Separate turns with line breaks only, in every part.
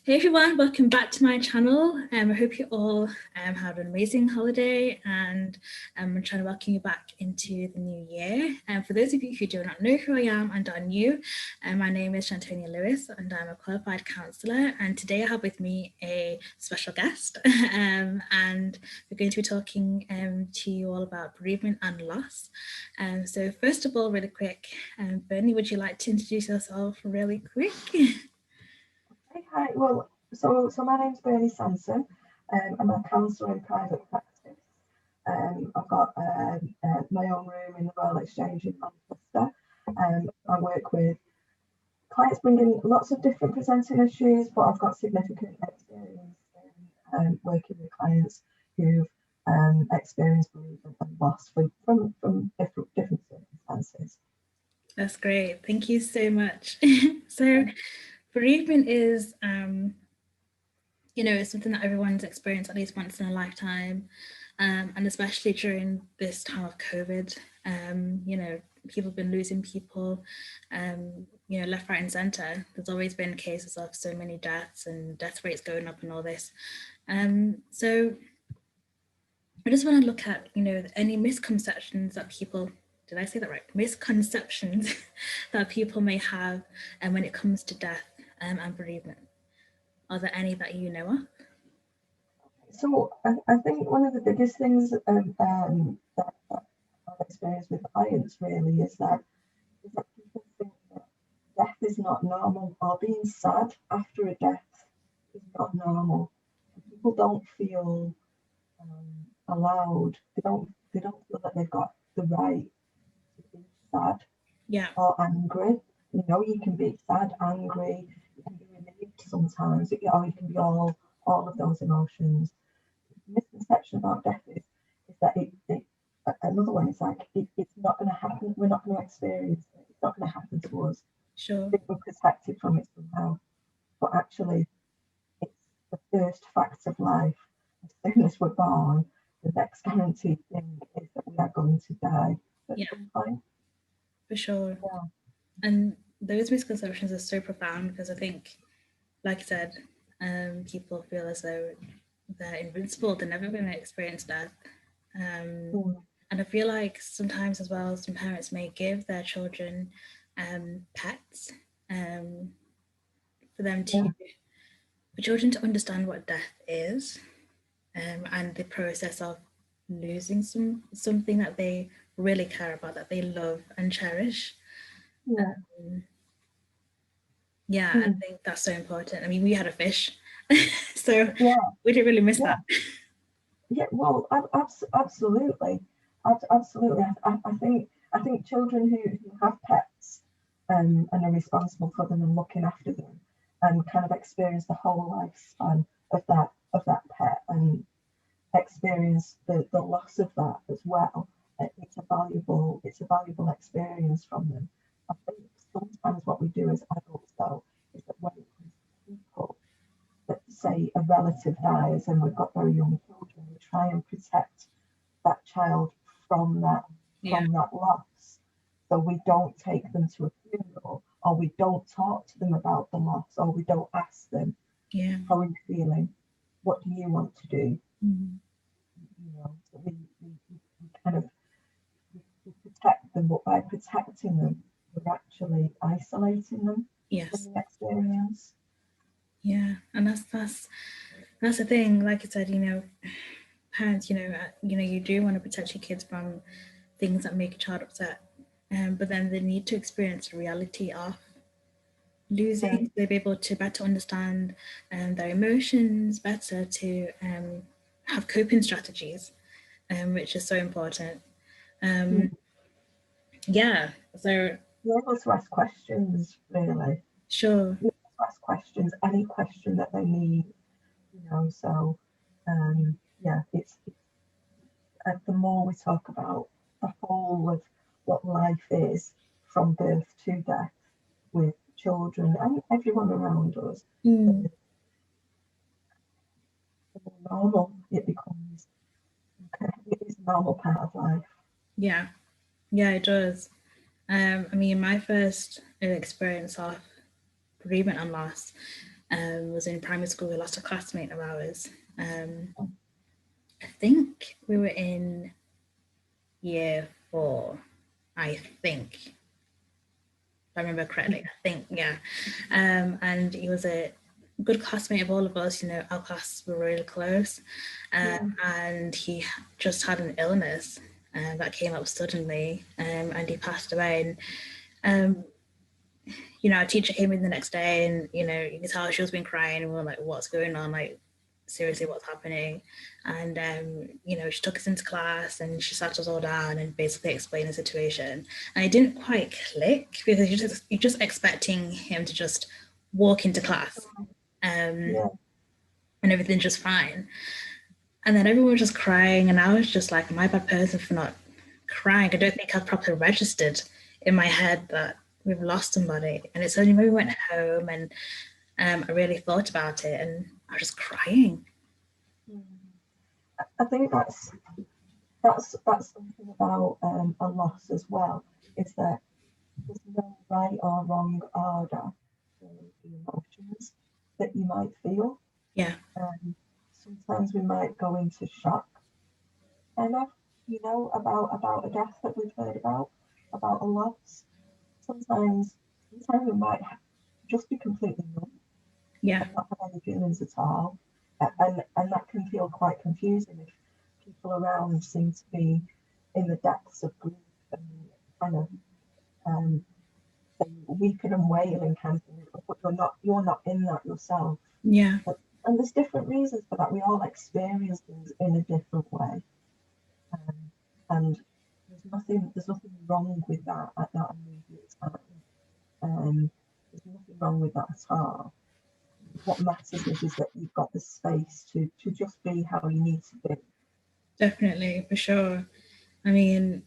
Hey everyone, welcome back to my channel. I hope you all had an amazing holiday, and I'm trying to welcome you back into the new year. For those of you who do not know who I am and are new, my name is Shantonia Lewis and I'm a qualified counsellor, and today I have with me a special guest and we're going to be talking to you all about bereavement and loss. So first of all, really quick, Bernie, would you like to introduce yourself really quick?
Hi, well, so my name's Berny Sansome. I'm a counsellor in private practice. I've got my own room in the Royal Exchange in Manchester. I work with clients bringing lots of different presenting issues, but I've got significant experience in working with clients who've experienced bereavement and loss from different circumstances.
That's great. Thank you so much. So bereavement is, it's something that everyone's experienced at least once in a lifetime. And especially during this time of COVID, people have been losing people, left, right and center. There's always been cases of so many deaths and death rates going up and all this. So I just want to look at, any misconceptions that people, did I say that right? Misconceptions that people may have when it comes to death and bereavement. Are there any that you know of?
So I think one of the biggest things that I've experienced with clients really is that people think that death is not normal, or being sad after a death is not normal. People don't feel allowed. They don't feel that they've got the right to be sad or angry. You can be sad, angry, you can be relieved sometimes, or you can be all of those emotions. The misconception about death is that another one is like it's not going to happen. We're not going to experience it. It's not going to happen to us.
Sure.
I think we're protected from it somehow, but actually, it's the first fact of life. As soon as we're born, the next guaranteed thing is that we are going to die at some point.
For sure.
Yeah.
And those misconceptions are so profound because I think, like I said, people feel as though they're invincible, they're never going to experience death. And I feel like sometimes as well, some parents may give their children pets for them to, for children to understand what death is and the process of losing something that they really care about, that they love and cherish. I think that's so important. I mean, we had a fish, so we didn't really miss that.
Yeah, well, absolutely, absolutely. I think children who have pets and are responsible for them and looking after them and kind of experience the whole lifespan of that pet and experience the loss of that as well. It's a valuable experience from them. I think sometimes what we do as adults though is that when it comes to people, that say a relative dies and we've got very young children, we try and protect that child from that loss. So we don't take them to a funeral, or we don't talk to them about the loss, or we don't ask them, how are you feeling? What do you want to do? So we kind of we protect them, but by protecting them, we're actually isolating them from the experience.
Yeah, and that's the thing. Like I said, parents, you do want to protect your kids from things that make a child upset, but then they need to experience the reality of losing. They'll be able to better understand their emotions, better to have coping strategies, which is so important. So
you're able to ask questions, really.
Sure.
You're able to ask questions, any question that they need, so it's the more we talk about the whole of what life is from birth to death with children and everyone around us, the more normal it becomes. It is a normal part of life.
Yeah, it does. I mean, my first experience of bereavement and loss was in primary school. We lost a classmate of ours. I think we were in year 4, I think. If I remember correctly, I think, yeah. And he was a good classmate of all of us. You know, our classes were really close. And he just had an illness that came up suddenly, and he passed away. And you know, our teacher came in the next day, and you know, you could tell she was been crying, and we were like, "What's going on? Like, seriously, what's happening?" And you know, she took us into class and she sat us all down and basically explained the situation. And it didn't quite click because you're just expecting him to just walk into class, and everything's just fine. And then everyone was just crying, and I was just like, "Am I a bad person for not crying?" I don't think I've properly registered in my head that we've lost somebody. And it's only when we went home and I really thought about it, and I was just crying.
I think that's something about a loss as well, is that there's no right or wrong order for the emotions that you might feel.
Yeah.
Sometimes we might go into shock, kind of, you know, about a death that we've heard about a loss. Sometimes we might just be completely numb.
Yeah.
And not have any feelings at all. And that can feel quite confusing if people around seem to be in the depths of grief and kind of weeping and wailing kind of thing, but you're not in that yourself.
Yeah.
And there's different reasons for that. We all experience things in a different way. And there's nothing wrong with that at that immediate time. There's nothing wrong with that at all. What matters is that you've got the space to just be how you need to be.
Definitely, for sure. I mean,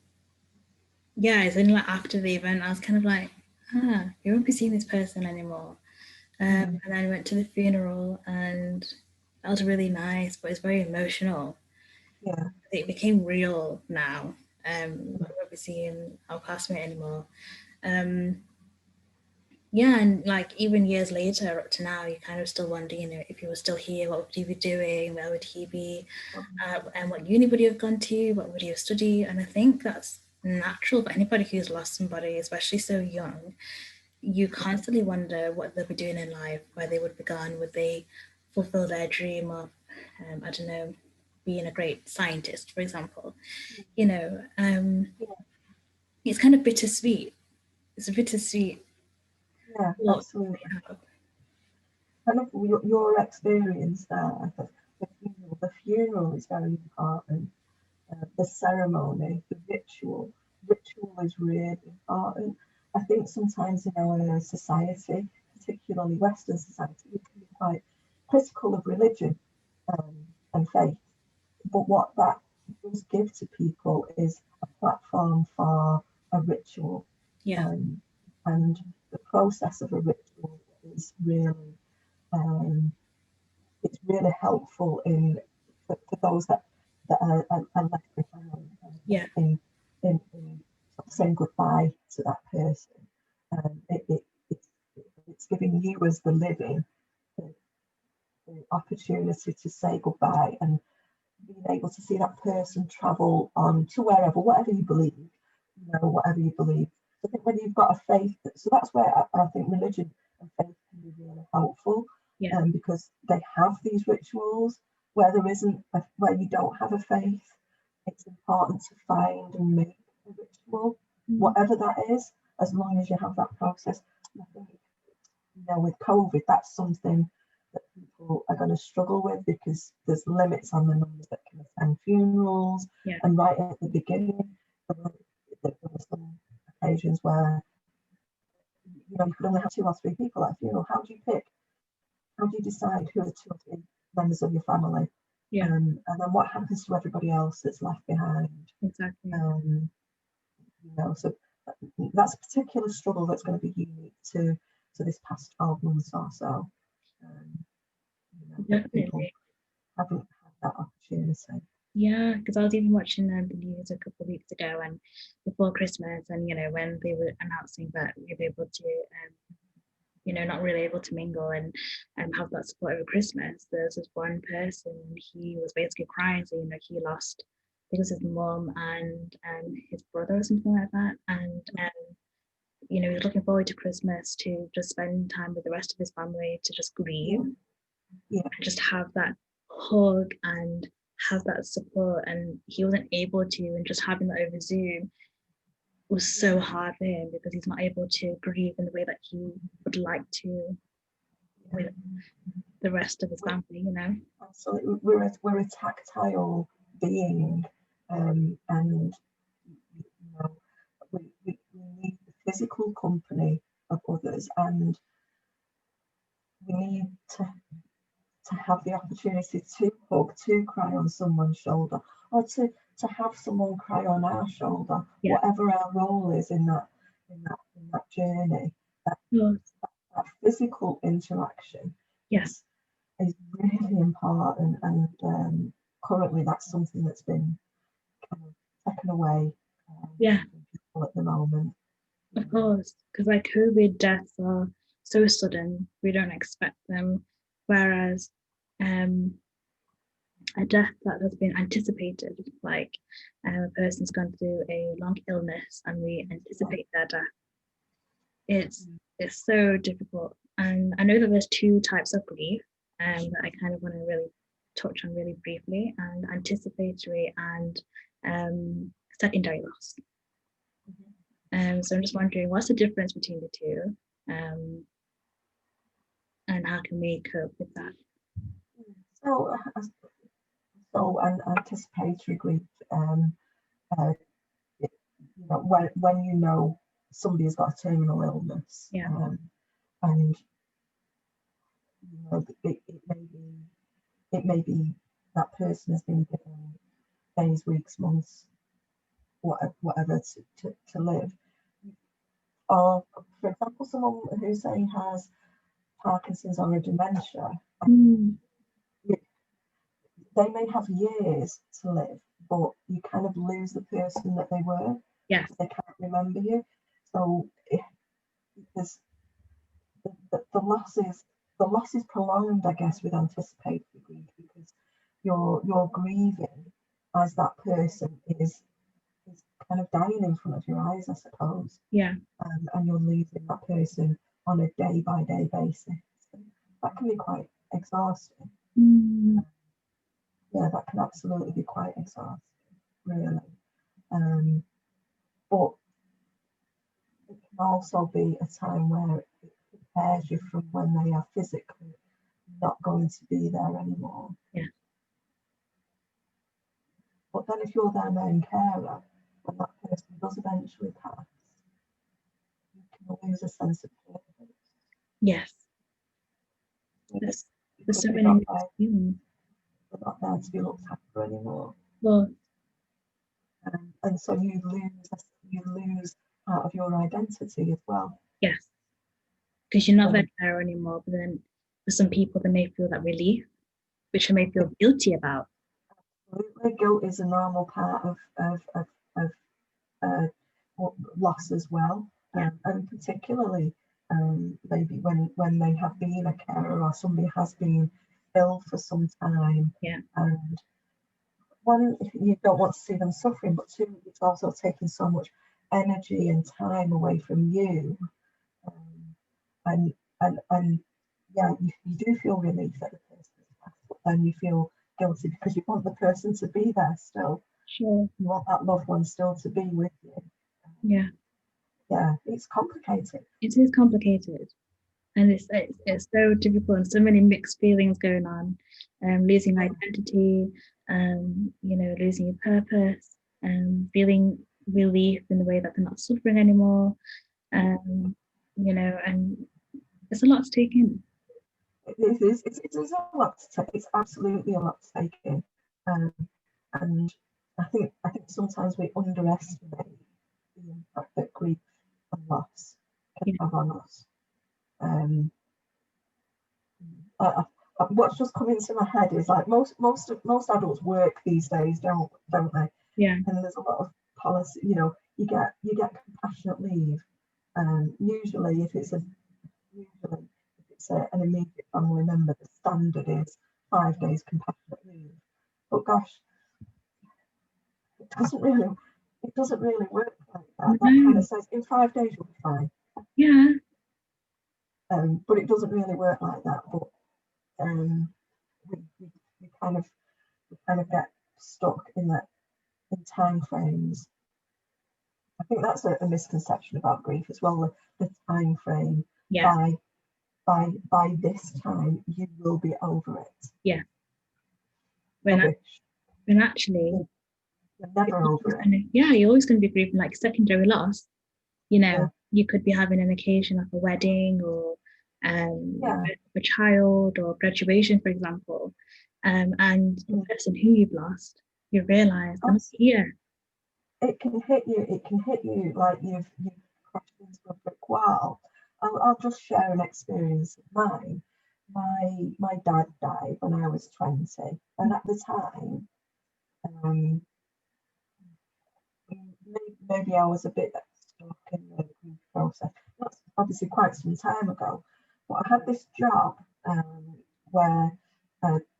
yeah, it's only like after the event, I was kind of like, you won't be seeing this person anymore. And then I went to the funeral, and that was really nice, but it's very emotional.
Yeah.
It became real now. I won't be seeing our classmate anymore. Yeah, and like even years later up to now, you kind of still wonder, you know, if he was still here, what would he be doing? Where would he be? And what uni would he have gone to? What would he have studied? And I think that's natural for anybody who's lost somebody, especially so young. You constantly wonder what they'll be doing in life, where they would be gone. Would they fulfill their dream of, I don't know, being a great scientist, for example? You know, it's kind of bittersweet. It's a bittersweet.
Yeah, absolutely. Kind of your experience there. The funeral is very important. The ceremony, the ritual is really important. I think sometimes in our society, particularly Western society, we can be quite critical of religion and faith. But what that does give to people is a platform for a ritual.
Yeah.
And the process of a ritual is really it's really helpful for those that are left behind in sort of saying goodbye to that person. It's giving you as the living the opportunity to say goodbye and being able to see that person travel on to wherever, whatever you believe, whatever you believe. So I think when you've got a faith, so that's where I think religion and faith can be really helpful, because they have these rituals where where you don't have a faith. It's important to find and make a ritual, whatever that is, as long as you have that process. I think, with COVID, that's something that people are going to struggle with because there's limits on the numbers that can attend funerals. And right at the beginning, there were some occasions where you could only have 2 or 3 people at a funeral. How do you pick? How do you decide who are the 2 or 3 members of your family? And then what happens to everybody else that's left behind?
Exactly.
So that's a particular struggle that's going to be unique to this past 12 months or so. People haven't had that opportunity.
Yeah, because I was even watching the news a couple of weeks ago, and before Christmas, and when they were announcing that we were able to not really able to mingle and have that support over Christmas. There's this one person, he was basically crying, so he lost, I think it was his mum and his brother or something like that, and he was looking forward to Christmas to just spend time with the rest of his family, to just grieve, and just have that hug and have that support, and he wasn't able to, and just having that over Zoom was so hard for him because he's not able to grieve in the way that he would like to with the rest of his family,
Absolutely, we're a tactile being, and we need the physical company of others, and we need to have the opportunity to hug, to cry on someone's shoulder, or to have someone cry on our shoulder, whatever our role is in that journey. That physical interaction is really important, and currently that's something that's been kind of taken away from people at the moment.
Of course, because like COVID deaths are so sudden, we don't expect them, whereas a death that has been anticipated, like a person's gone through a long illness and we anticipate their death, it's so difficult. And I know that there's two types of grief that I kind of want to really touch on really briefly, and anticipatory and secondary loss. So I'm just wondering, what's the difference between the two, and how can we cope with that?
So anticipatory grief, when somebody's got a terminal illness, and it may be that person has been given days, weeks, months, whatever to live. Or, for example, someone who say has Parkinson's or a dementia, they may have years to live, but you kind of lose the person that they were.
Yes.
They can't remember you. So the loss is prolonged, I guess, with anticipatory grief, because you're grieving as that person is kind of dying in front of your eyes, I suppose.
Yeah.
And you're losing that person on a day-by-day basis. That can be quite exhausting. Yeah, that can absolutely be quite exhausting, really. But it can also be a time where it prepares you from when they are physically not going to be there anymore.
Yeah.
But then if you're their main carer, when that person does eventually pass, you can lose a sense of purpose.
Yes. There's so many feelings.
They're not there to be looked after anymore.
Well,
and so you lose part of your identity as well.
Yes, because you're not their carer anymore. But then for some people, they may feel that relief, which they may feel guilty about.
Absolutely, guilt is a normal part of loss as well, and particularly maybe when they have been a carer or somebody has been ill for some time, and one, you don't want to see them suffering, but two, it's also taking so much energy and time away from you, and you do feel relief that the person has passed, but then you feel guilty because you want the person to be there still.
Sure.
You want that loved one still to be with you. Yeah, it's complicated.
It is complicated, and it's so difficult, and so many mixed feelings going on. Losing identity, losing your purpose, feeling relief in the way that they're not suffering anymore, and it's a lot to take in.
It is. It's a lot to take. It's absolutely a lot to take in, and I think sometimes we underestimate the impact that grief and loss can have on us. What's just come into my head is like most adults work these days, don't they?
Yeah.
And there's a lot of policy. You get compassionate leave. Usually, if it's a usually, if it's an immediate family member, the standard is 5 days compassionate leave. But gosh, it doesn't really work like that. That kind of says in 5 days you'll be fine.
Yeah.
But it doesn't really work like that. But we kind of get stuck in time frames. I think that's a misconception about grief as well. The time frame.
Yeah.
By this time you will be over it.
Yeah. When actually
you're never over it.
Yeah, you're always going to be grieving like secondary loss. You know, you could be having an occasion like a wedding or a child or graduation, for example. And the person who you've lost, you realise they're not here.
It can hit you like you've crashed into a brick wall. I'll just share an experience of mine. My dad died when I was 20, and at the time, maybe I was a bit stuck in the grief process. That's obviously quite some time ago, but I had this job where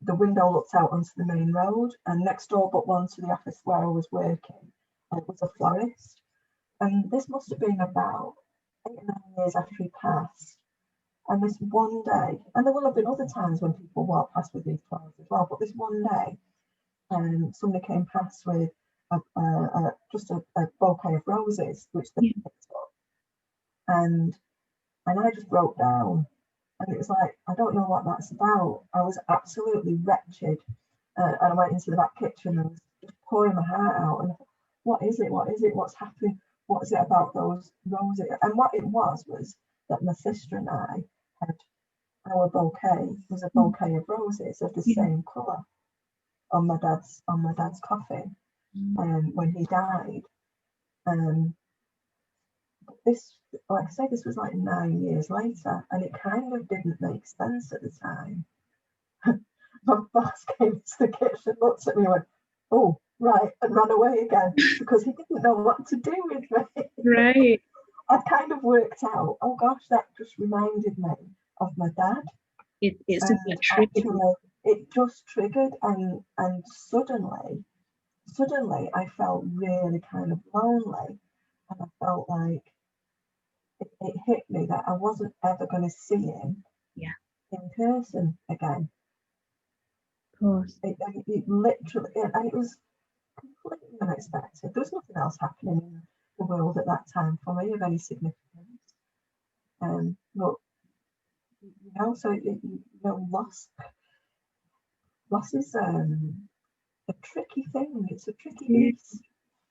the window looked out onto the main road, and next door but one to the office where I was working was a florist. And this must have been about 8 or 9 years after he passed. And this one day, and there will have been other times when people walk past with these flowers as well, but this one day, somebody came past with just a bouquet of roses, which they picked up. And I just broke down. And it was like, I don't know what that's about. I was absolutely wretched. And I went into the back kitchen and was just pouring my heart out. And I thought, what is it? What is it? What's happening? What is it about those roses? And what it was that my sister and I had, our bouquet was a bouquet of roses of the same colour on my dad's coffin when he died. This, like I say, this was like 9 years later, and it kind of didn't make sense at the time. My boss came into the kitchen, looked at me and went, "Oh, right," and ran away again because he didn't know what to do with me.
Right.
I'd kind of worked out, oh gosh, that just reminded me of my dad.
It
just triggered, and suddenly I felt really kind of lonely, and I felt like it hit me that I wasn't ever going to see him in person again.
Of course.
It literally, and it was completely unexpected. There was nothing else happening in the world at that time for me of any significance. But so loss is a tricky thing. It's a tricky beast.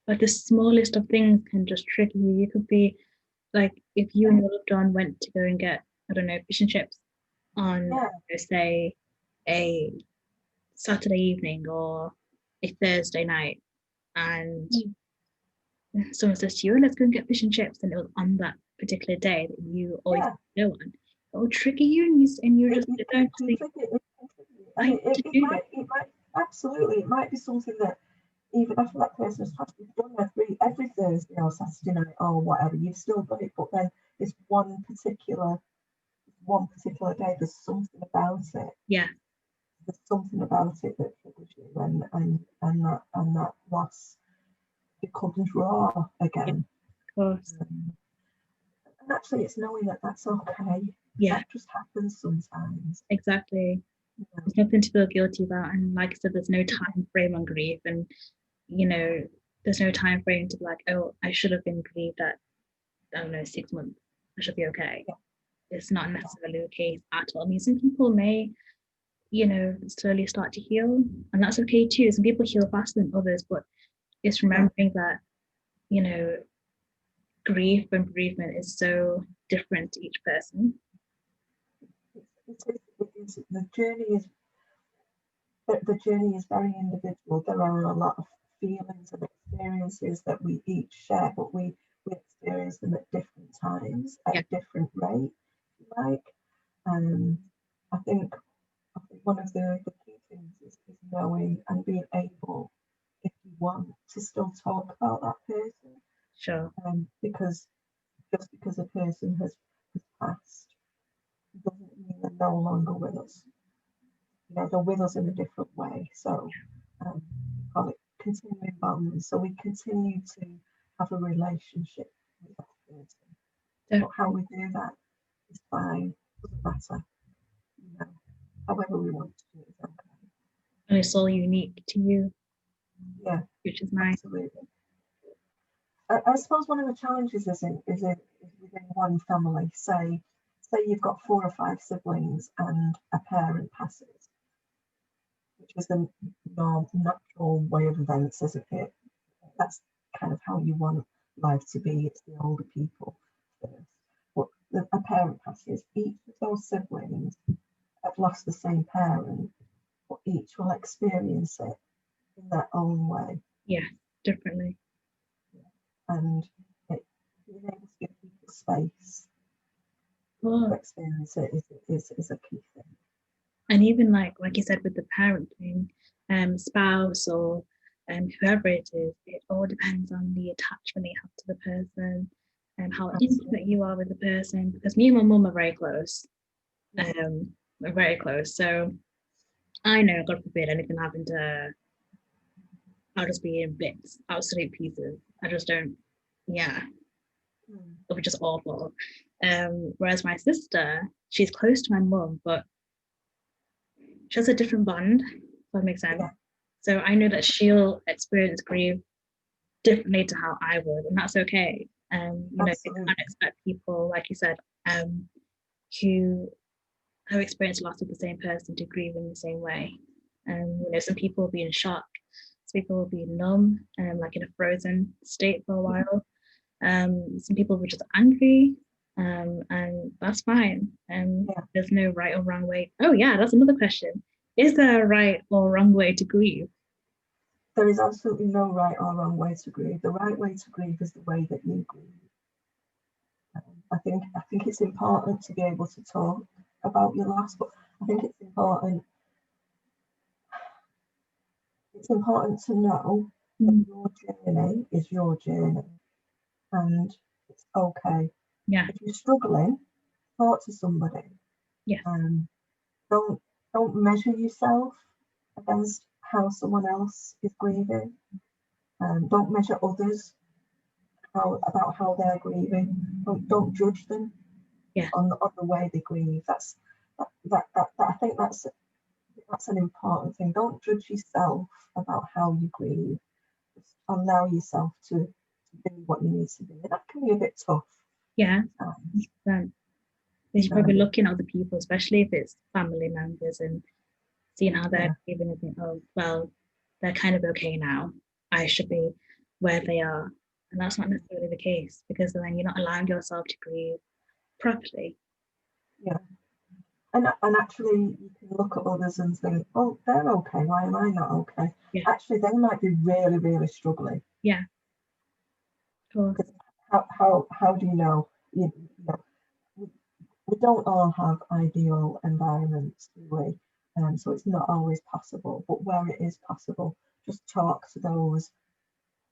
But the smallest of things can just trigger you. You could be like, if you and your loved one went to go and get, I don't know, fish and chips on, say, a Saturday evening or a Thursday night, and someone says to you, "Let's go and get fish and chips," and it was on that particular day that you always go on, it will trigger you, and you're just don't think.
It might absolutely. It might be something that even after that person has passed, you've done every Thursday or Saturday night or whatever. You've still done it, but then this one particular day, there's something about it.
Yeah.
There's something about it that triggers you, and that loss becomes raw again.
Of course.
And actually, it's knowing that that's okay.
Yeah.
That just happens sometimes.
Exactly. There's nothing to feel guilty about, and like I said, there's no time frame on grief, and there's no time frame to be like, oh, I should have been grieved at, I don't know, 6 months. I should be okay. Yeah. It's not necessarily the case at all. I mean, some people may, slowly start to heal, and that's okay too. Some people heal faster than others, but it's remembering that, grief and bereavement is so different to each person.
The journey is very individual. There are a lot of feelings and experiences that we each share, but we experience them at different times, at a different rate, if you like. I think one of the key things is knowing and being able, if you want, to still talk about that person.
Sure.
Because just because a person has passed no longer with us. You know, they're with us in a different way. So we call it continuing bonds. So we continue to have a relationship with that person. But how we do that is fine, doesn't matter. You know, however we want to do it is okay.
And it's all unique to you.
Yeah,
which is nice.
Absolutely. I suppose one of the challenges is within one family. Say you've got 4 or 5 siblings and a parent passes, which is the natural way of events, isn't it? That's kind of how you want life to be. It's the older people first. But a parent passes. Each of those siblings have lost the same parent, but each will experience it in their own way.
Yeah, differently.
And being able to give people space to experience it is a key thing.
And even like you said with the parent thing, spouse or whoever it is, it all depends on the attachment you have to the person and how intimate you are with the person. Because me and my mum are very close. We're very close. So I know, God forbid, anything happened to her, I'll just be in bits, absolute pieces. I just don't, it was just awful. Whereas my sister, she's close to my mum, but she has a different bond, if that makes sense. Yeah. So I know that she'll experience grief differently to how I would, and that's okay. You know, you can't expect people, like you said, who have experienced loss of the same person to grieve in the same way. You know, some people will be in shock, some people will be numb, like in a frozen state for a while. Some people were just angry, and that's fine. There's no right or wrong way. Oh yeah, that's another question. Is there a right or wrong way to grieve?
There is absolutely no right or wrong way to grieve. The right way to grieve is the way that you grieve. I think it's important to be able to talk about your loss, but I think it's important to know that your journey is your journey, and it's okay.
Yeah.
If you're struggling, talk to somebody.
Yeah.
Don't measure yourself against how someone else is grieving. Don't measure others about how they're grieving. Don't judge them on the way they grieve. I think that's an important thing. Don't judge yourself about how you grieve. Just allow yourself to be what you need to be. And that can be a bit tough.
Yeah. You're probably looking at other people, especially if it's family members, and seeing how they're grieving and think, oh, well, they're kind of okay now. I should be where they are. And that's not necessarily the case, because then you're not allowing yourself to grieve properly.
Yeah. And actually, you can look at others and think, oh, they're okay. Why am I not okay? Yeah. Actually, they might be really, really struggling.
Yeah. Cool.
How do you know? You know, we don't all have ideal environments, do we? So it's not always possible. But where it is possible, just talk to those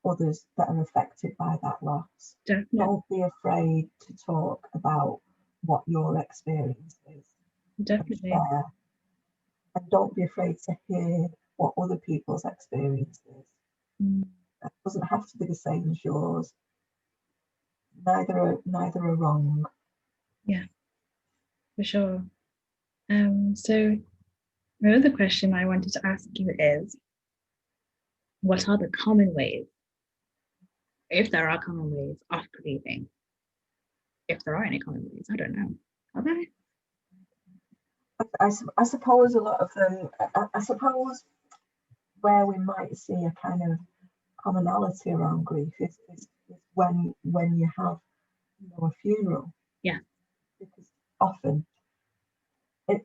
others that are affected by that loss.
Definitely.
Don't be afraid to talk about what your experience is.
Definitely.
And don't be afraid to hear what other people's experience is. It doesn't have to be the same as yours. Neither are wrong.
Yeah, for sure. So my other question I wanted to ask you is, what are the common ways, if there are common ways, of grieving? If there are any common ways, I don't know. Are there?
I suppose a lot of them, I suppose where we might see a kind of commonality around grief is when you have, you know, a funeral.
Yeah.
Because often at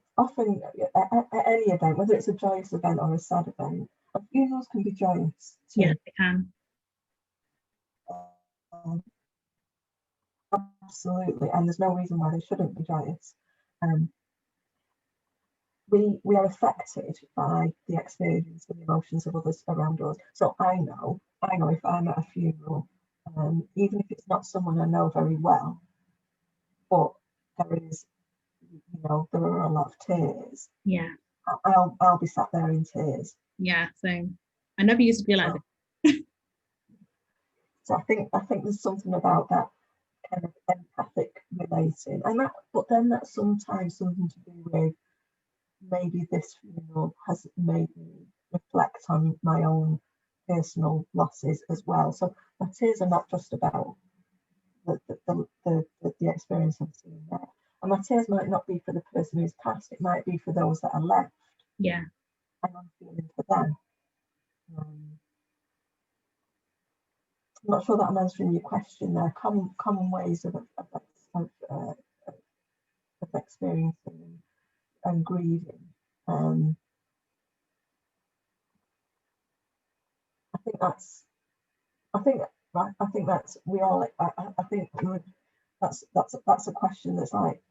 any event, whether it's a joyous event or a sad event, funerals can be joyous too.
Yeah, they can.
Absolutely, and there's no reason why they shouldn't be joyous. We are affected by the experience and the emotions of others around us. So I know if I'm at a funeral, even if it's not someone I know very well, but there is, you know, there are a lot of tears,
Yeah.
I'll be sat there in tears.
Yeah. Same. I never used to be like that.
So I think there's something about that kind of empathic relating, and that, but then that's sometimes something to do with maybe this funeral has made me reflect on my own personal losses as well. So my tears are not just about the experience I'm seeing there. And my tears might not be for the person who's passed, it might be for those that are left.
Yeah.
And I'm feeling for them. I'm not sure that I'm answering your question there. Common ways of experiencing and grieving. I think that's. I think that's we all. I think that's a question that's like,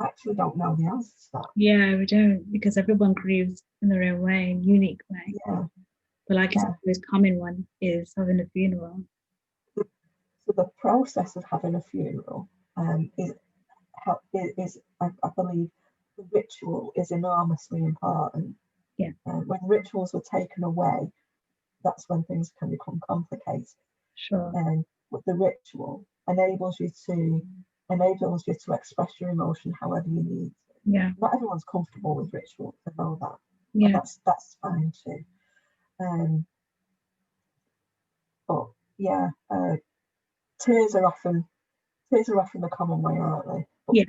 I actually don't know the answer to that.
Yeah, we don't, because everyone grieves in their own way, in unique way.
Yeah.
But like you said, the most common one is having a funeral.
So the process of having a funeral is I believe the ritual is enormously important.
Yeah.
When rituals were taken away, that's when things can become complicated.
Sure.
But the ritual enables you to express your emotion however you need to.
Yeah.
Not everyone's comfortable with rituals, I know that.
Yeah.
But that's fine too. But yeah, tears are often the common way, aren't they? But
yeah.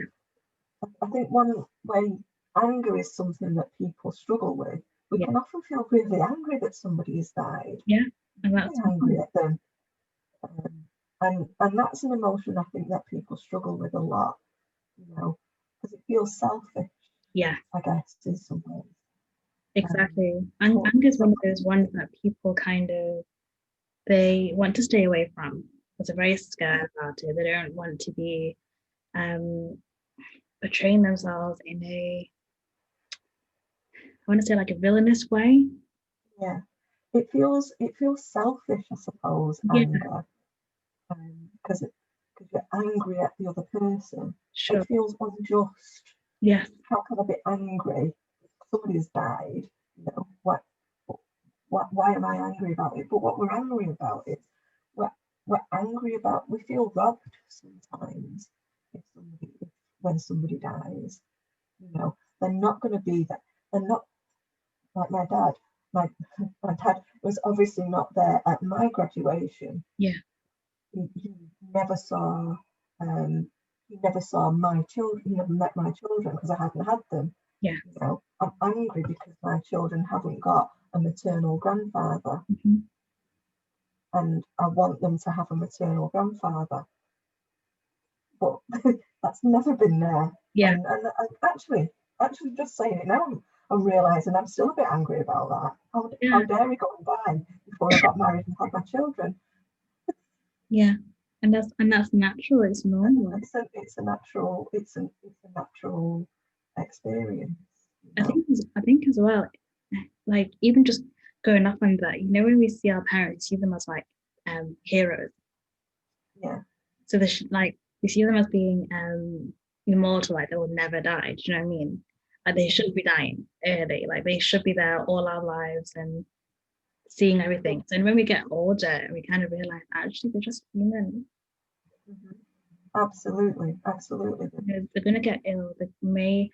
I think one way, anger is something that people struggle with. We
Yeah.
can often feel really angry that somebody has died.
Yeah. And that's
Really angry at them. And that's an emotion I think that people struggle with a lot, you know, because it feels selfish.
Yeah.
I guess in some ways.
Exactly. And anger is one of those ones that people kind of, they want to stay away from because they're very scared about it. They don't want to be portraying themselves in a, I want to say like a villainous way.
Yeah, it feels selfish, I suppose,
Yeah.
anger, because you're angry at the other person.
Sure.
It feels unjust.
Yeah.
How can I be angry? Somebody has died. You know what? Why am I angry about it? But what we're angry about is we're angry about. We feel robbed sometimes when somebody dies. You know, they're not going to be that. They're not like my dad. My my dad was obviously not there at my graduation.
Yeah.
He never saw my children. He never met my children because I hadn't had them.
Yeah.
You know, I'm angry because my children haven't got a maternal grandfather, and I want them to have a maternal grandfather, but that's never been there.
Yeah.
And actually, just saying it now, I'm realising I'm still a bit angry about that. How dare we go and die before I got married and had my children?
Yeah. And that's natural, it's normal.
It's a natural experience.
I think as well, like even just going up on that, when we see our parents, see them as like heroes.
Yeah.
So they should, like, we see them as being immortal, like they will never die. Do you know what I mean? Like they shouldn't be dying early. Like they should be there all our lives and seeing everything. So when we get older, we kind of realize actually they're just human.
Absolutely.
They're going to get ill. They may,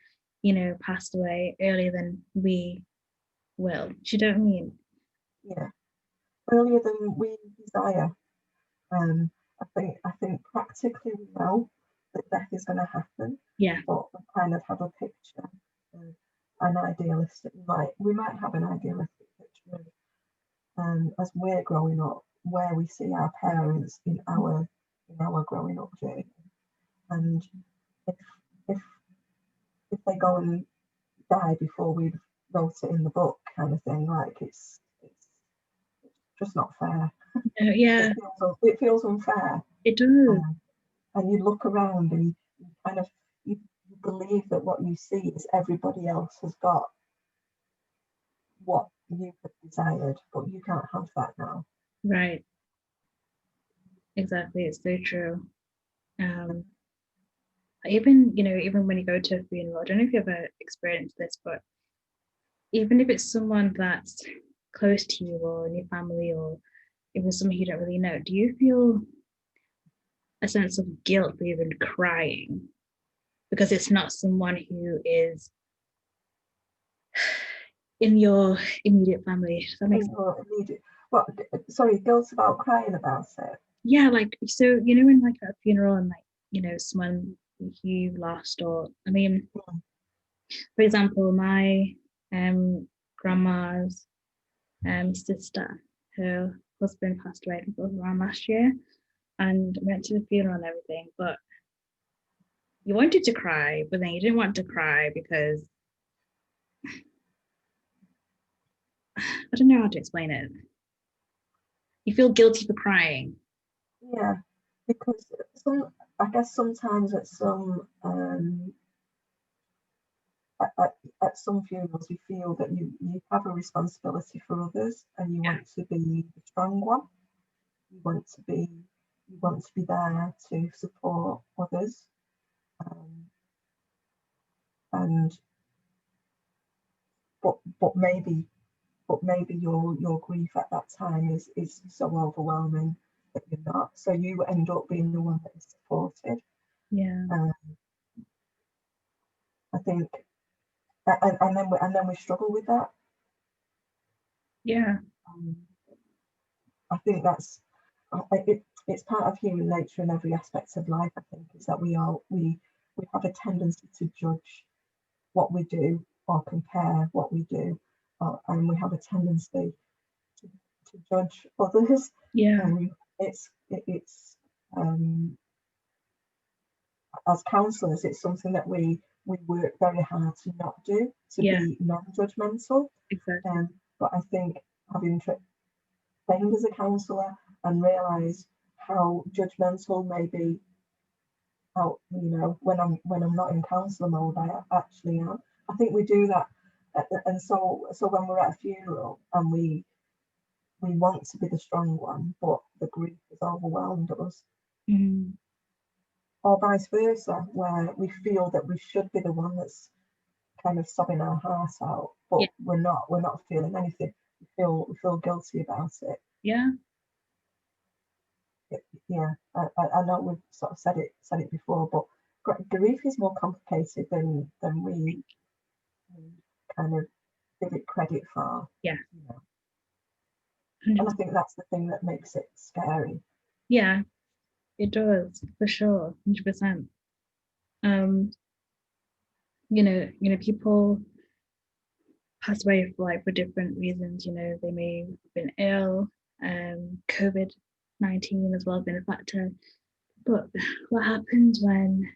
pass away earlier than we will. Do you know what I mean?
Yeah, earlier than we desire. I think practically we know that death is going to happen.
Yeah.
But we kind of have a picture, an idealistic. We might have an idealistic picture of, as we're growing up, where we see our parents in our growing up journey, and if if if they go and die before we wrote it in the book, kind of thing, like it's just not fair.
Yeah.
It feels unfair.
It does.
And you look around and you kind of you believe that what you see is everybody else has got what you have desired, but you can't have that now.
Right. Exactly. It's so true. Even, you know, even when you go to a funeral, I don't know if you've ever experienced this, but even if it's someone that's close to you or in your family or even someone you don't really know, do you feel a sense of guilt for even crying because it's not someone who is in your immediate family? Does that make sense?
Or immediate, what, sorry, guilt about crying about it?
Yeah, like, so, you know, in like a funeral and like, you know, someone you lost, or I mean,
Mm.
for example, my grandma's sister, her husband passed away around last year, and went to the funeral and everything, but you wanted to cry, but then you didn't want to cry because I don't know how to explain it. You feel guilty for crying.
Yeah, because I guess sometimes at some at some funerals you feel that you have a responsibility for others and you
Yeah.
want to be the strong one. You want to be there to support others, um, and but maybe your grief at that time is so overwhelming that you're not. So you end up being the one that is supported.
Yeah.
Um, I think, and then we struggle with that.
Yeah.
Um, I think it's part of human nature in every aspect of life. I think is that we have a tendency to judge what we do or compare what we do, and we have a tendency to, to judge others.
Yeah.
Um, it's as counsellors, it's something that we work very hard to not do, to
Yeah.
be non-judgmental.
Exactly.
But I think having trained as a counsellor and realise how judgmental maybe how when I'm not in counsellor mode, I actually am. I think we do that, and so when we're at a funeral and we want to be the strong one, but the grief has overwhelmed us,
Mm.
or vice versa, where we feel that we should be the one that's kind of sobbing our heart out, but
Yeah.
we're not feeling anything. We feel guilty about it.
Yeah.
Yeah, I know we've sort of said it before, but grief is more complicated than we kind of give it credit for.
Yeah.
You know, and I
100%.
think that's the thing that makes it scary.
Yeah, it does for sure. 100%. Um, people pass away for like for different reasons. You know, they may have been ill. COVID-19 as well has been a factor. But what happens when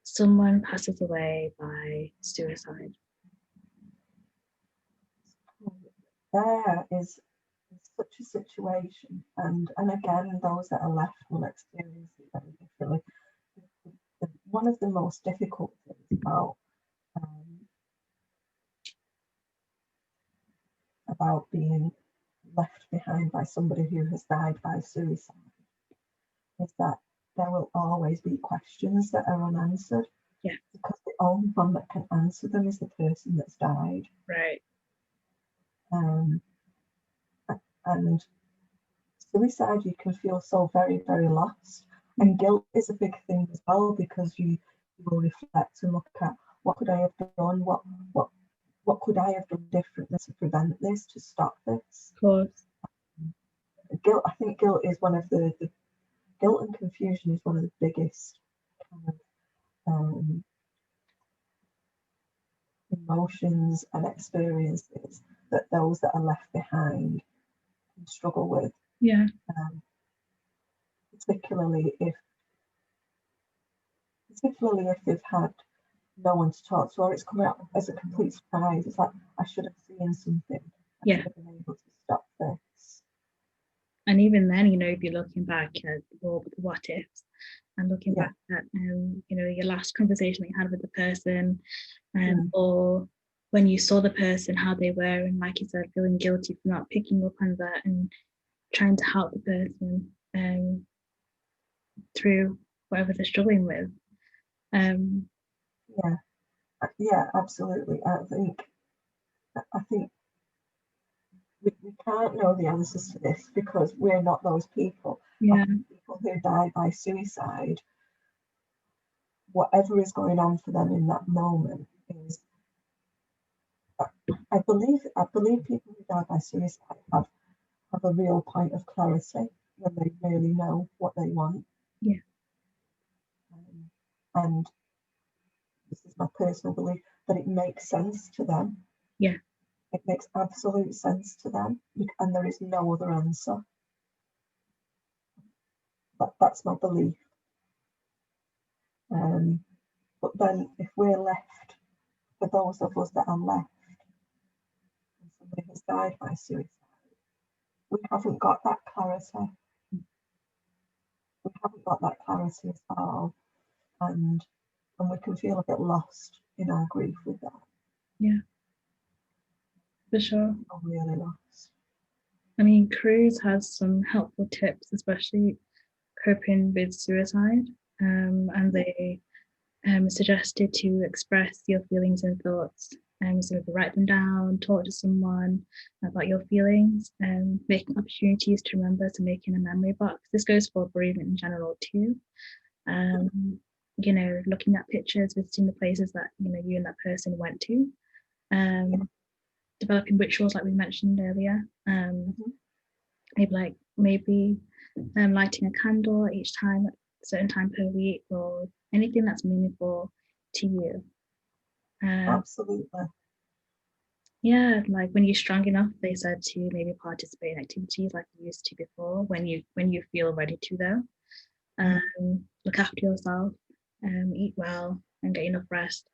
someone passes away by suicide?
There is such a situation, and again, those that are left will experience it very differently. One of the most difficult things um, about being left behind by somebody who has died by suicide is that there will always be questions that are unanswered,
Yeah.
because the only one that can answer them is the person that's died.
Right.
Um, and suicide, you can feel so very, very lost. And guilt is a big thing as well, because you will reflect and look at what could I have done, what could I have done differently to prevent this, to stop this.
Of course.
Guilt, I think guilt is one of the guilt and confusion is one of the biggest kind of emotions and experiences that those that are left behind can struggle with,
Yeah.
um, particularly if they've had no one to talk to, or it's coming out as a complete surprise. It's like, I should have seen something. I
Yeah.
should have been able to stop this.
And even then, if you're looking back at all the what ifs and looking
Yeah.
back at, your last conversation that you had with the person,
Mm.
or when you saw the person, how they were, and like you said, feeling guilty for not picking up on that and trying to help the person through. whatever they're struggling with.
Yeah, absolutely. I think we can't know the answers to this because we're not those people. I
Yeah,
think people who die by suicide, whatever is going on for them in that moment is, I believe people who die by suicide have a real point of clarity when they really know what they want.
yeah,
And this is my personal belief that it makes sense to them.
yeah,
It makes absolute sense to them, and there is no other answer. That's my belief. But then, if we're left, for those of us that are left, and somebody has died by suicide, we haven't got that clarity. We haven't got that clarity at all, and we can feel a bit lost in our grief with that.
yeah, for sure.
I'm really lost.
I mean, Cruse has some helpful tips, especially coping with suicide, and they suggested to express your feelings and thoughts. So write them down, talk to someone about your feelings, and making opportunities to remember, so making a memory box. This goes for bereavement in general too. Looking at pictures, visiting the places that you and that person went to, developing rituals like we mentioned earlier. Maybe lighting a candle each time at a certain time per week, or anything that's meaningful to you.
Absolutely.
Yeah, like when you're strong enough, they said to maybe participate in activities like you used to before, when you feel ready to though. Look after yourself, eat well and get enough rest.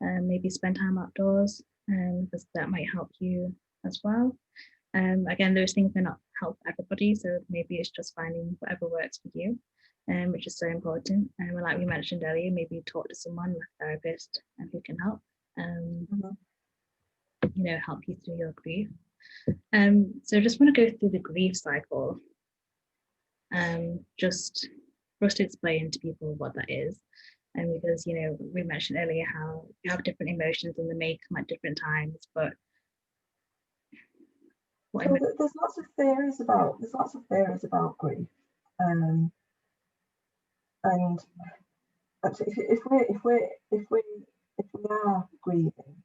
Maybe spend time outdoors, because that might help you as well. Again, those things may not help everybody, so maybe it's just finding whatever works for you, which is so important. And like we mentioned earlier, maybe talk to someone, like a therapist, who can help. Help you through your grief. So I just want to go through the grief cycle, just for us to explain to people what that is. And because we mentioned earlier how you have different emotions and they may come at different times, but
so there's lots of theories about grief, and actually, if we are grieving,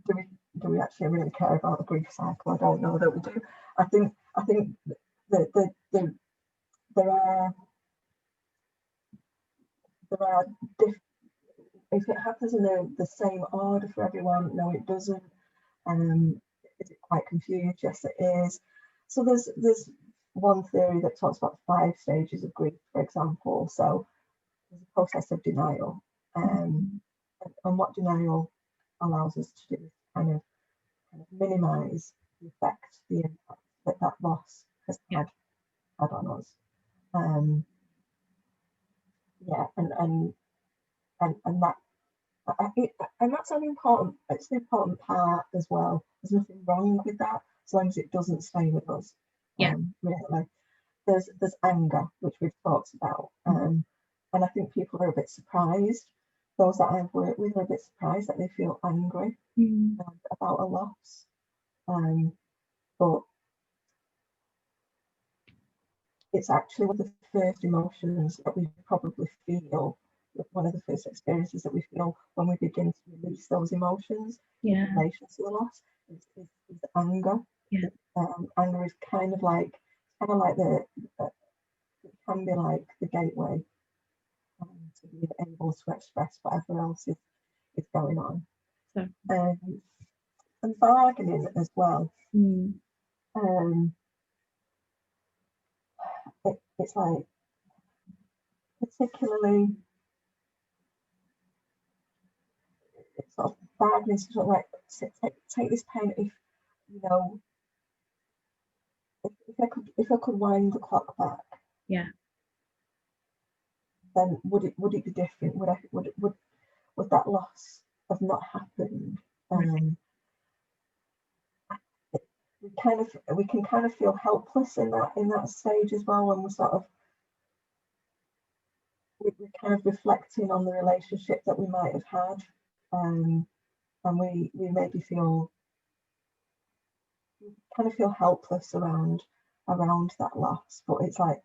do we actually really care about the grief cycle? I don't know that we do. I think that there are if it happens in the same order for everyone, no, it doesn't. Is it quite confused? Yes, it is. So there's one theory that talks about 5 stages of grief, for example. So there's a process of denial, and what denial allows us to do is kind of minimise the effect, the impact that loss has had on us. And that and that's an important. It's an important part as well. There's nothing wrong with that as long as it doesn't stay with us. Really, there's anger, which we've talked about, and I think people are a bit surprised. Those that I've worked with are a bit surprised that they feel angry about a loss, but it's actually one of the first emotions that we probably feel. One of the first experiences that we feel when we begin to release those emotions in relation to the loss is anger. Anger is kind of like it can be like the gateway to be able to express whatever else is going on. And bargaining as well. It's like, particularly, it's sort of bargaining, sort of like take this pain. If if I could wind the clock back, then would it be different? Would that loss have not happened? we can kind of feel helpless in that stage as well, when we're kind of reflecting on the relationship that we might have had, and we maybe kind of feel helpless around that loss. But it's like,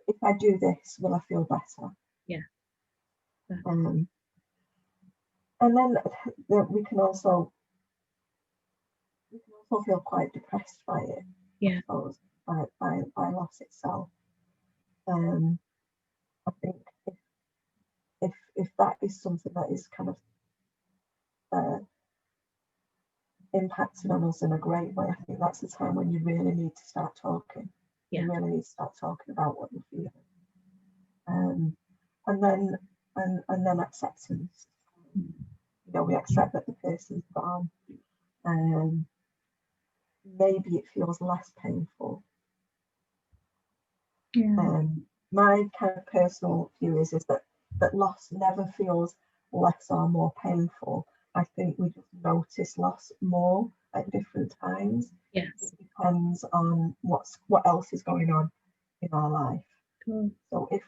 if I do this, will I feel better?
Yeah.
And then we can also feel quite depressed by it.
Yeah.
I suppose, by loss itself. I think if that is something that is kind of impacting on us in a great way, I think that's the time when you really need to start talking.
Yeah.
You really need to start talking about what you're feeling. And then acceptance. You know, we accept that the person's gone. Maybe it feels less painful.
Yeah.
My kind of personal view is that loss never feels less or more painful. I think we just notice loss more at different times.
Yes.
It depends on what else is going on in our life.
Cool.
So if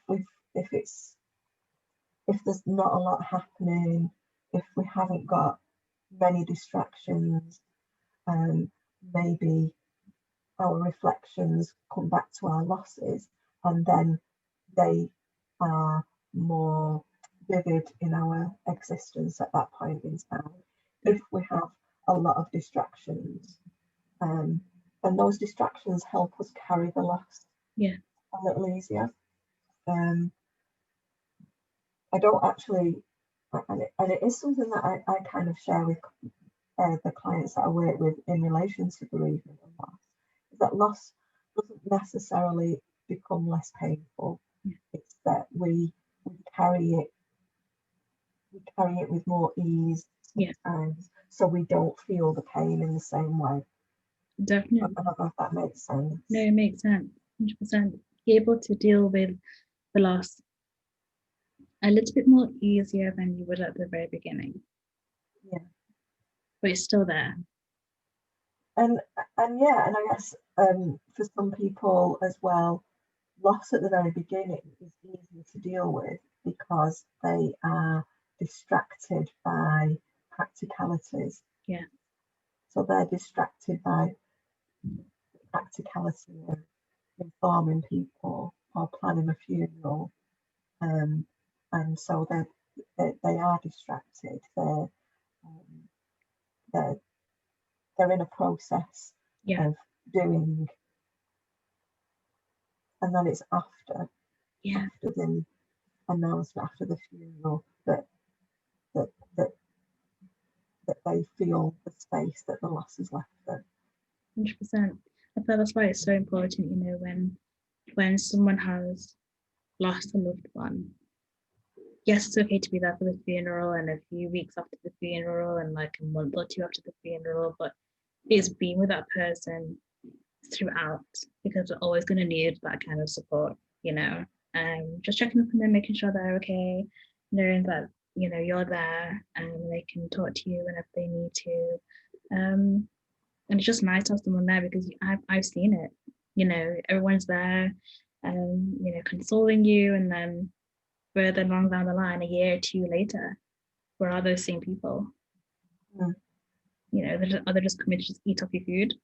there's not a lot happening, if we haven't got many distractions, maybe our reflections come back to our losses, and then they are more vivid in our existence at that point in time. If we have a lot of distractions, and those distractions help us carry the loss a little easier. I don't actually, and it is something that I kind of share with the clients that I work with in relation to bereavement and loss, is that loss doesn't necessarily become less painful. It's that we carry it with more ease sometimes, so we don't feel the pain in the same way.
Definitely.
I don't know if that makes sense.
No, it makes sense. 100%. Be able to deal with the loss a little bit more easier than you would at the very beginning.
Yeah.
But it's still there.
And I guess for some people as well, loss at the very beginning is easier to deal with because they are distracted by practicalities.
Yeah.
So they're distracted by the practicality of informing people or planning a funeral, and so they are distracted. They're in a process of doing, and then it's after the announcement, after the funeral, that they feel the space that the loss has left them.
100%. I feel that's why it's so important, you know, when someone has lost a loved one. Yes, it's okay to be there for the funeral and a few weeks after the funeral and like a month or two after the funeral, but it's being with that person throughout, because we're always going to need that kind of support, you know. Just checking up on them, making sure they're okay, knowing that, you know, you're there and they can talk to you whenever they need to. And it's just nice to have someone there, because I've seen it, you know, everyone's there, you know, consoling you, and then further along down the line, a year or two later, where are those same people? You know, they're just coming to just eat off your food,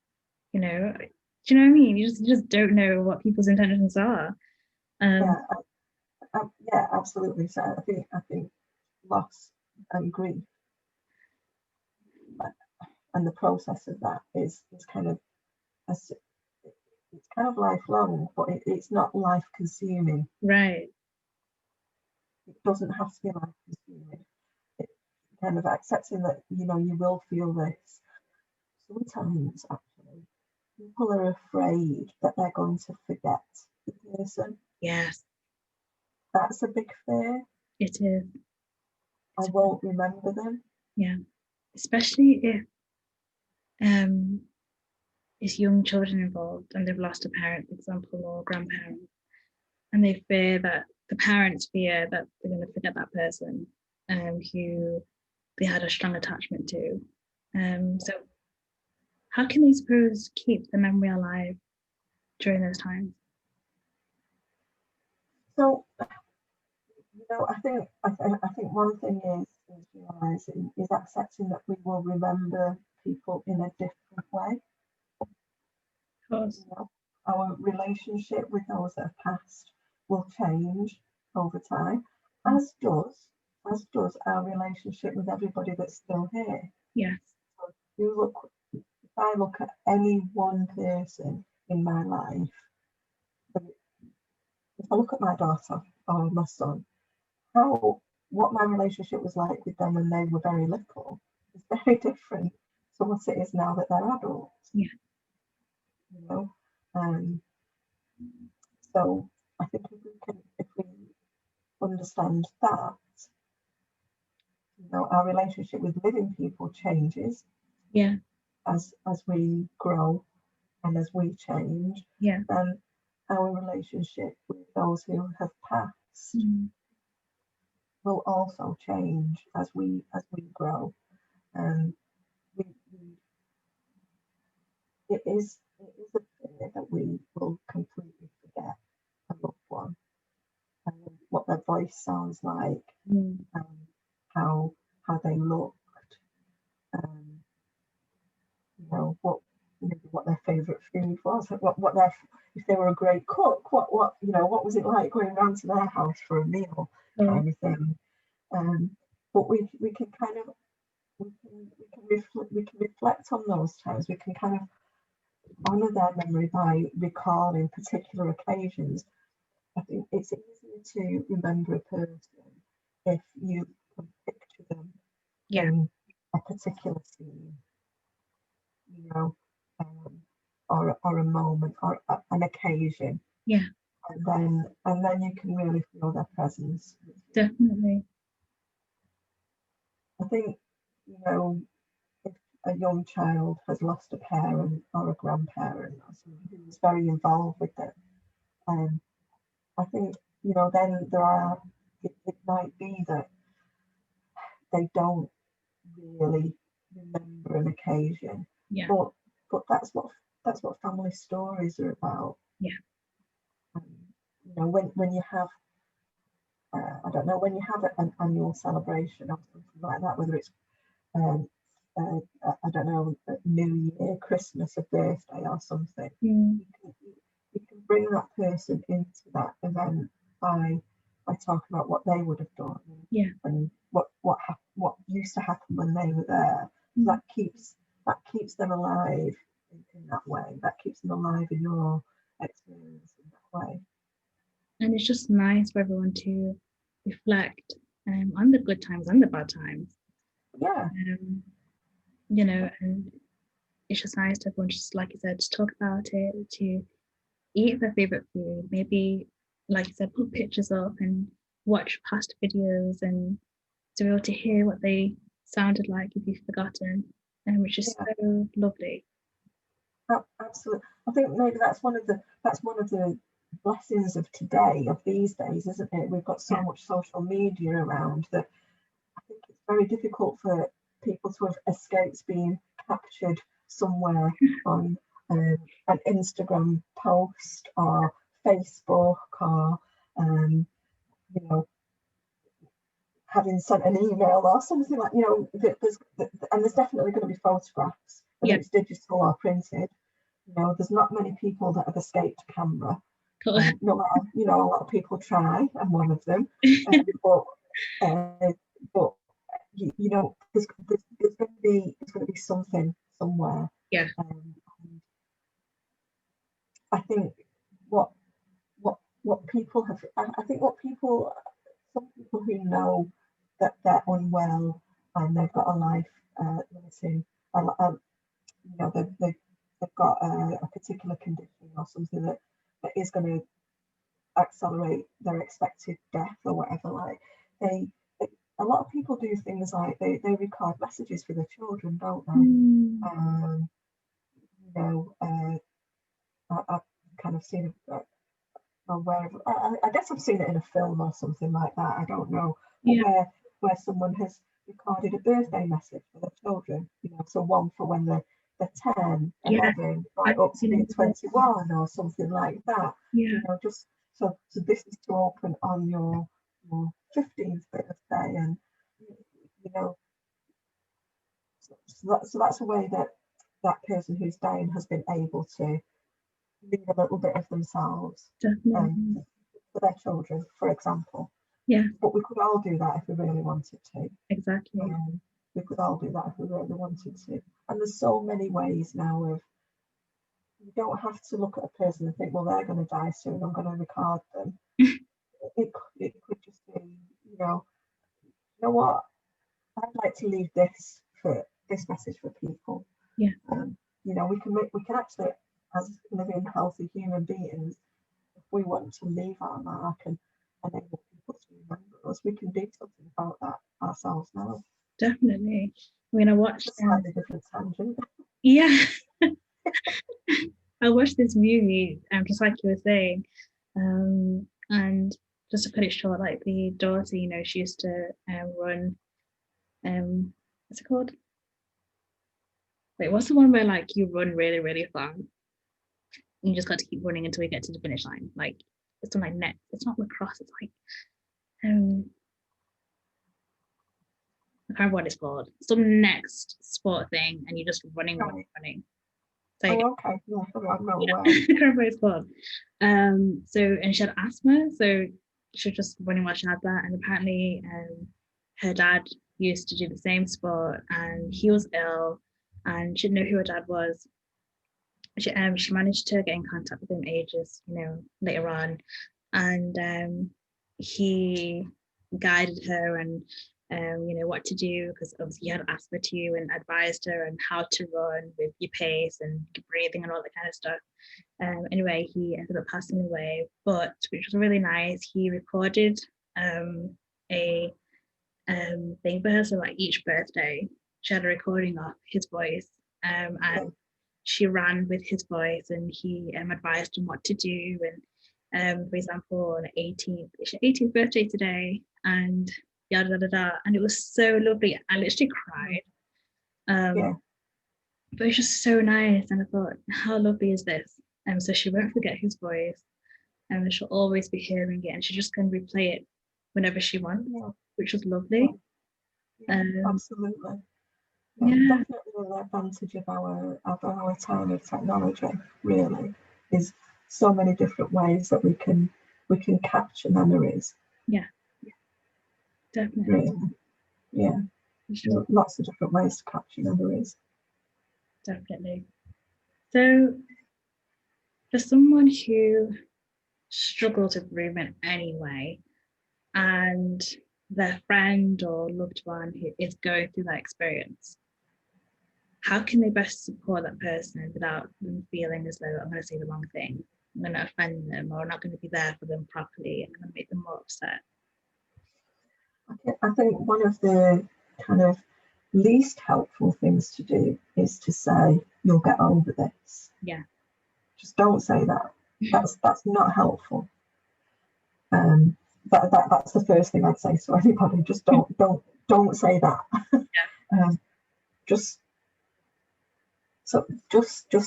you know. Do you know what I mean? You just don't know what people's intentions are.
Yeah, absolutely. So I think loss and grief and the process of that is kind of it's kind of lifelong, but it's not life consuming.
Right.
It doesn't have to be life consuming. It's kind of accepting that, you know, you will feel this. Sometimes actually people are afraid that they're going to forget the person.
Yes.
That's a big fear.
It is.
I won't remember them.
Yeah. Especially if it's young children involved and they've lost a parent, for example, or grandparent, and they fear that the parents fear that they're going to forget that person who they had a strong attachment to. So how can they suppose keep the memory alive during those times?
So, I think one thing is realizing is accepting that we will remember people in a different way.
Of course.
Our relationship with those that have passed will change over time, as does our relationship with everybody that's still here.
Yes.
So if I look at any one person in my life, if I look at my daughter or my son, what my relationship was like with them when they were very little is very different to what it is now that they're adults.
Yeah.
So I think if we understand that, our relationship with living people changes.
Yeah.
As we grow and as we change.
Yeah.
Then our relationship with those who have passed will also change as we grow. And it is a fear that we will completely forget a loved one and what their voice sounds like, and how they looked, what their favourite food was, what their, if they were a great cook, what was it like going round to their house for a meal, kind of thing. But we can kind of we can reflect on those times. We can kind of honour their memory by recalling particular occasions. I think it's easier to remember a person if you can picture them in a particular scene, or a moment, or an occasion.
Yeah.
And then you can really feel their presence.
Definitely.
I think, if a young child has lost a parent or a grandparent or someone who's very involved with them, I think, then it might be that they don't really remember an occasion.
Yeah.
But that's what family stories are about.
Yeah.
When you have, I don't know, when you have an annual celebration or something like that, whether it's I don't know, New Year, Christmas, a birthday or something, you can bring that person into that event by talking about what they would have done, and what used to happen when they were there. That keeps them alive in that way. That keeps them alive in your experience in that way.
And it's just nice for everyone to reflect on the good times and the bad times.
Yeah.
And it's just nice to everyone, just like you said, to talk about it, to eat their favorite food, maybe, like you said, put pictures up and watch past videos, and to be able to hear what they sounded like if you've forgotten, which is so lovely.
Absolutely. I think maybe that's one of the blessings of today, of these days, isn't it? We've got so much social media around that I think it's very difficult for people to have escaped being captured somewhere on an Instagram post or Facebook, or having sent an email or something like, there's definitely going to be photographs, whether it's digital or printed. There's not many people that have escaped camera.
Cool.
A lot of people try. I'm one of them. But there's going to be something somewhere.
Yeah.
I think what people have. I think some people who know that they're unwell and they've got a life limiting, they've got a particular condition or something that is going to accelerate their expected death or whatever. Like a lot of people do things like they record messages for their children, don't they? I've kind of seen I guess I've seen it in a film or something like that. I don't know, where someone has recorded a birthday message for their children. So one for when they're 10,
Yeah,
11,
I've
right up to
seen
being
it before.
21 or something like that.
Yeah,
Just so this is to open on your 15th birthday, and know, so that's a way that that person who's dying has been able to leave a little bit of themselves
definitely.
for their children, for example.
Yeah,
But we could all do that if we really wanted to.
exactly.
We could all do that if we really wanted to. And there's so many ways now of, you don't have to look at a person and think, well, they're going to die soon, I'm going to record them. It could just be, you know what, I'd like to leave this message for people.
Yeah,
We can actually, as living healthy human beings, if we want to leave our mark and enable people to remember us, we can do something about that ourselves now.
definitely. I mean, I watched.
Slightly different tangent.
Yeah, I watched this movie, just like you were saying, and just to cut it short, like the daughter, she used to run. What's it called? Wait, what's the one where like you run really, really far? You just got to keep running until you get to the finish line. Like it's not like net. It's not lacrosse. It's like I can't remember what it's called. Some next sport thing, and you're just running, running. So,
okay. Yeah, I'm not aware.
I can't remember what it's called. And she had asthma, so she was just running while she had that. And apparently, her dad used to do the same sport, and he was ill, and she didn't know who her dad was. She managed to get in contact with him ages, later on, and he guided her and what to do, because obviously he had asthma too, and advised her on how to run with your pace and your breathing and all that kind of stuff. Anyway, he ended up passing away, but which was really nice. He recorded a thing for her, so like each birthday she had a recording of his voice, and she ran with his voice, and he advised him what to do. And for example, on 18th birthday today, and yada yada yada, and it was so lovely. I literally cried. But it's just so nice, and I thought, how lovely is this? So she won't forget his voice, and she'll always be hearing it, and she just can replay it whenever she wants, which was lovely.
Absolutely. Definitely the advantage of our time of technology really is so many different ways that we can capture memories.
Definitely.
Really. Sure. Lots of different ways to capture memories.
Definitely. So for someone who struggles with bereavement anyway, and their friend or loved one who is going through that experience, how can they best support that person without them feeling as though I'm going to say the wrong thing, I'm going to offend them, or I'm not going to be there for them properly, and I'm going to make them more upset?
I think one of the kind of least helpful things to do is to say, you'll get over this.
Yeah.
Just don't say that. That's not helpful. That's the first thing I'd say to anybody. Just don't say that.
Yeah.
Just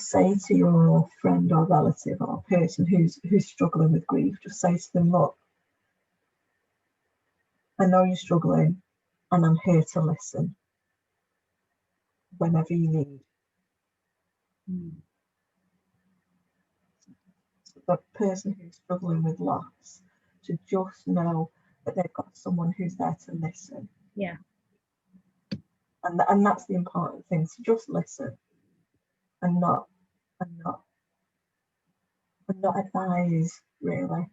say to your friend or relative or person who's struggling with grief, just say to them, look, I know you're struggling, and I'm here to listen whenever you need. So the person who's struggling with loss, to just know that they've got someone who's there to listen.
Yeah.
And that's the important thing, to just listen and not advise, really.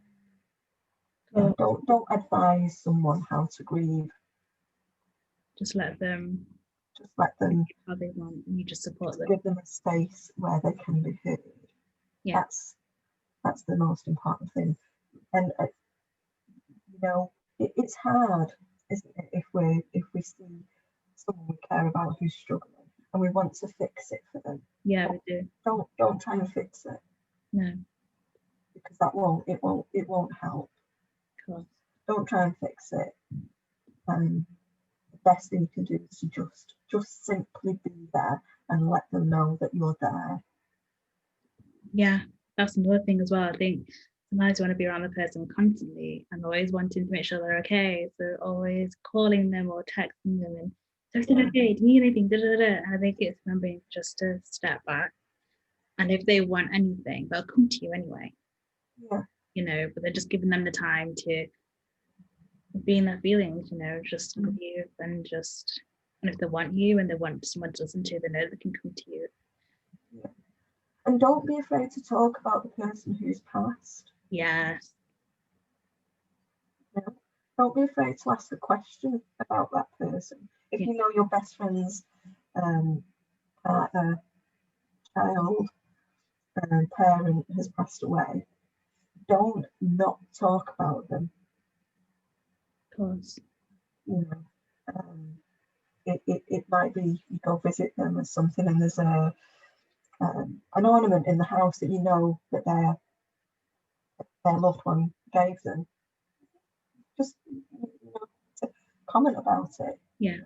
Don't advise someone how to grieve.
Just let them how they want, and you just support them.
Give them a space where they can be heard.
Yeah.
That's the most important thing. And it's hard, isn't it, if we see someone we care about who's struggling and we want to fix it for them.
Yeah, we do.
Don't try and fix it.
No.
Because it won't help.
Cool.
Don't try and fix it. best thing you can do is to just simply be there and let them know that you're there.
Yeah, that's another thing as well. I think sometimes you want to be around the person constantly and always wanting to make sure they're okay. So always calling them or texting them and, so is it okay? Do you need anything? Da, da, da. And I think it's remembering just to step back. And if they want anything, they'll come to you anyway.
Yeah.
You know, but they're just giving them the time to be in their feelings, you know, just grieve and just, and if they want you and they want someone to listen to, they know they can come to you.
Yeah. And don't be afraid to talk about the person who's passed.
Yes.
You know? Don't be afraid to ask a question about that person. If you know your best friend's partner, child, parent has passed away, don't not talk about them.
Of course.
You know, it might be you go visit them or something, and there's an ornament in the house that you know that their loved one gave them. Just to comment about it.
Yeah.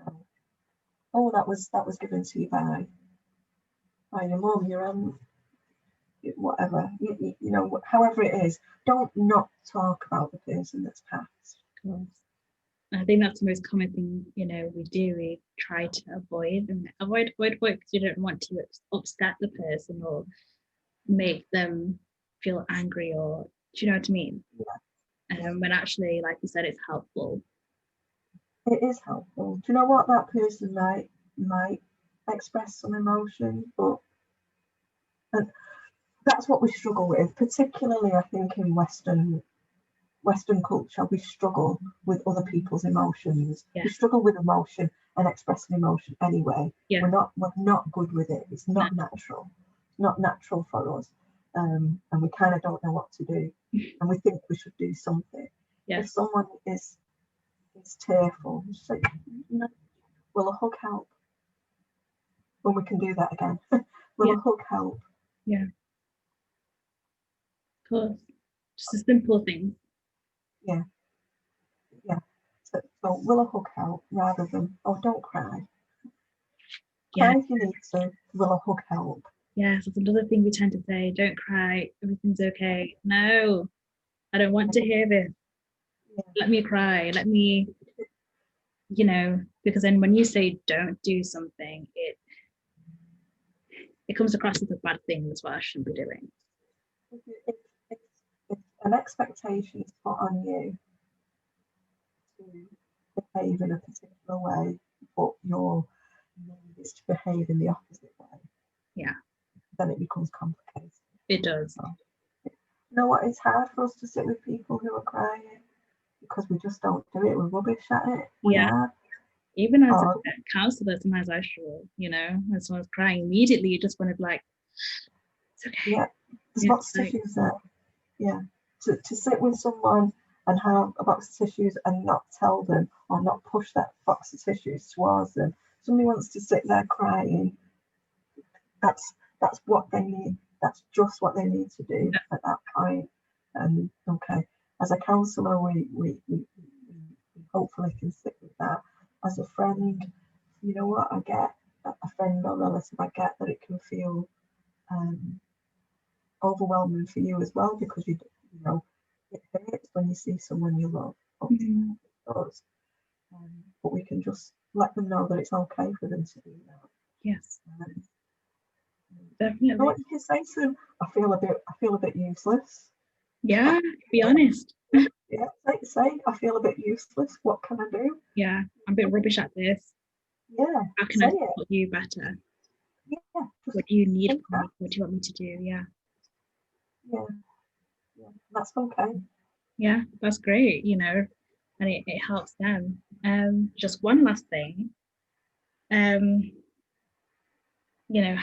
Oh, that was given to you by your mum, your aunt, whatever. You know, however it is. Don't not talk about the person that's passed.
Of course. I think that's the most common thing, you know, we do. We try to avoid because you don't want to upset the person or make them feel angry, or do you know what I mean?
Yeah.
When actually, like you said, it's helpful.
It is helpful. Do you know what, that person might express some emotion, but that's what we struggle with, particularly I think in Western culture. We struggle with other people's emotions.
Yeah.
We struggle with emotion and expressing emotion anyway.
Yeah.
We're not good with it. It's not natural. It's not natural for us. And we kind of don't know what to do. And we think we should do something.
Yeah.
If someone is tearful, just say, you know, will a hug help? When we can do that again. Will a hug help?
Yeah. Of course. Just a simple thing.
Yeah. Yeah. So will a hug help rather than, oh, don't cry. Cry if you need to. Will a hug help?
Yes, that's another thing we tend to say. Don't cry. Everything's okay. No, I don't want to hear this.
Yeah.
Let me cry. Let me, you know, because then when you say don't do something, it comes across as a bad thing. That's what I shouldn't be doing.
If an expectation is put on you to behave in a particular way, but your need is to behave in the opposite way,
yeah,
then it becomes complicated.
It does.
You know what? It's hard for us to sit with people who are crying because we just don't do it. We're rubbish at it. We are.
Even as a counsellor, sometimes I struggle, you know, when someone's crying, immediately you just want to be like, it's okay.
Yeah, there's lots of tissues there. Yeah, to sit with someone and have a box of tissues and not tell them or not push that box of tissues towards them. Somebody wants to sit there crying. That's what they need. That's just what they need to do at that point. And okay, as a counsellor, we hopefully can sit with that. As a friend, you know what, I get a friend or relative, I get that it can feel overwhelming for you as well, because you know it hurts when you see someone you love. It does. But we can just let them know that it's okay for them to do that.
Yes. Definitely.
You know what you can say to them? I feel a bit useless.
Yeah, be honest.
Yeah, say I feel a bit useless. What can I do?
Yeah, I'm a bit rubbish at this.
Yeah.
How can I support you better?
Yeah.
What do you need from me? What do you want me to do? Yeah.
Yeah. That's okay.
Yeah, that's great, you know, and it helps them. Just one last thing. You know,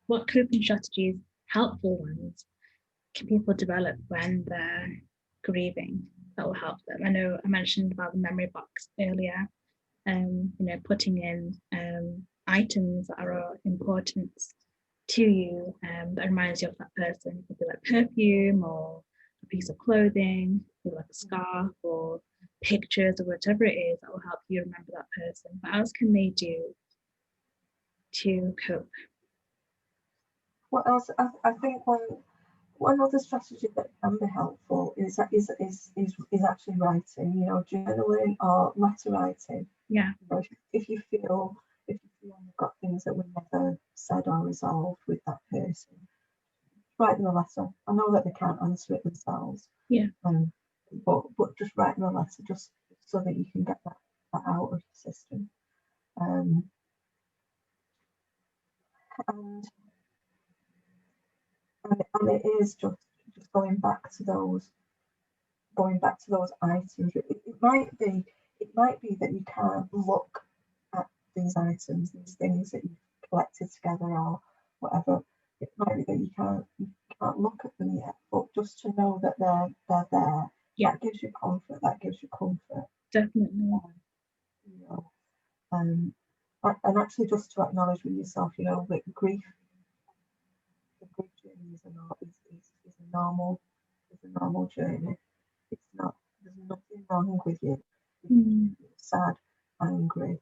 what coping strategies, helpful ones, can people develop when they're grieving that will help them? I know I mentioned about the memory box earlier. You know, putting in items that are important to you that reminds you of that person. It could be like perfume or a piece of clothing, maybe like a scarf or pictures or whatever it is that will help you remember that person. What else can they do to cope?
What else? I think one other strategy that can be helpful is actually writing. You know, journaling or letter writing.
Yeah.
You know, if you feel you've got things that were never said or resolved with that person, write them a letter. I know that they can't answer it themselves.
Yeah.
But just write them a letter just so that you can get that out of the system. And it is just going back to those items. It might be that you can't look at these items, these things that you've collected together or whatever. It might be that you can't look at them yet, but just to know that they're there, that gives you comfort.
Definitely.
You know, and actually just to acknowledge with yourself, you know, that the grief journey is a normal journey. It's not, there's nothing wrong with you. You're sad, angry,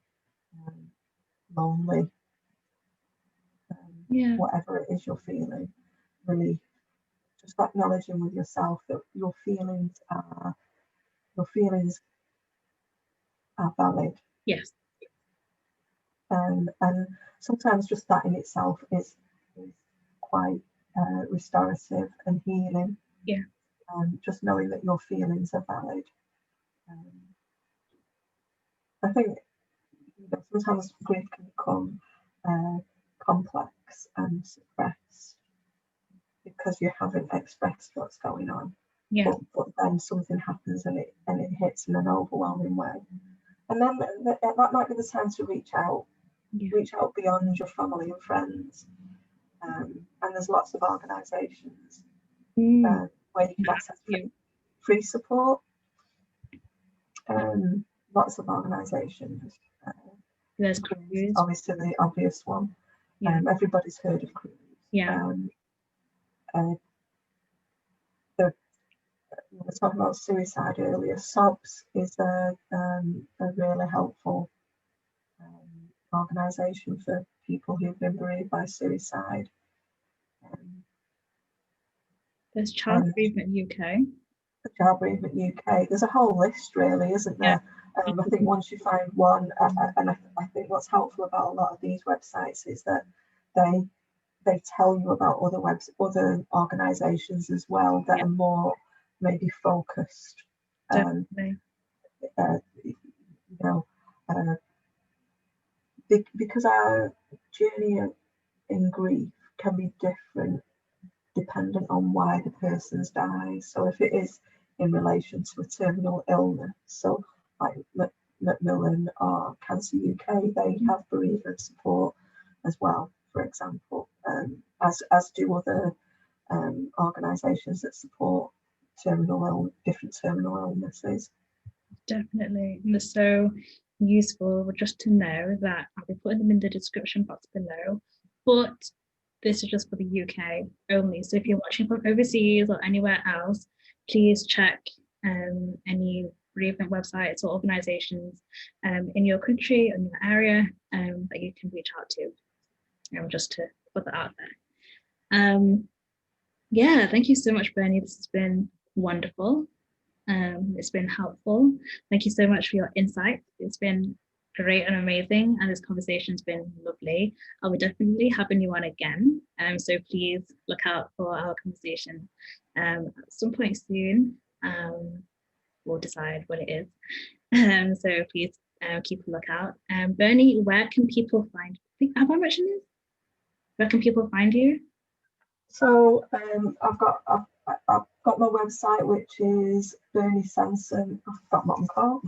lonely, whatever it is you're feeling, relief. Just acknowledging with yourself that your feelings are valid.
Yes.
And sometimes just that in itself is quite restorative and healing.
Yeah.
Just knowing that your feelings are valid. I think, you know, sometimes grief can become complex and suppressed because you haven't expressed what's going on.
Yeah.
But then something happens and it hits in an overwhelming way. And then that might be the time to reach out beyond your family and friends. And there's lots of organisations where you can access free support. Lots of organisations.
There's Cruse.
Obviously the obvious one. Everybody's heard of Cruse. We were talking about suicide earlier. SOBS is a really helpful organisation for people who've been bereaved by suicide.
There's Bereavement UK.
Bereavement UK. There's a whole list, really, isn't there? I think once you find one, and I think what's helpful about a lot of these websites is that they tell you about other organisations as well that are more maybe focused.
Definitely.
You know, because our journey in grief can be different dependent on why the person's died. So if it is in relation to a terminal illness, so like Macmillan or Cancer UK, they have bereavement support as well, for example, as do other organisations that support different terminal illnesses.
Definitely, and it's so useful just to know that I'll be putting them in the description box below, but this is just for the UK only. So if you're watching from overseas or anywhere else, please check any bereavement websites or organisations in your country or in your area that you can reach out to. Just to put that out there. Yeah, thank you so much, Bernie. This has been wonderful. It's been helpful. Thank you so much for your insights. It's been great and amazing, and this conversation's been lovely. I will definitely have a new one again. So please look out for our conversation at some point soon. We'll decide what it is. So please keep a lookout. Bernie, where can people find? Have I mentioned this? Where can people find you?
So I've got my website, which is Berny Sansome. I forgot what I'm called.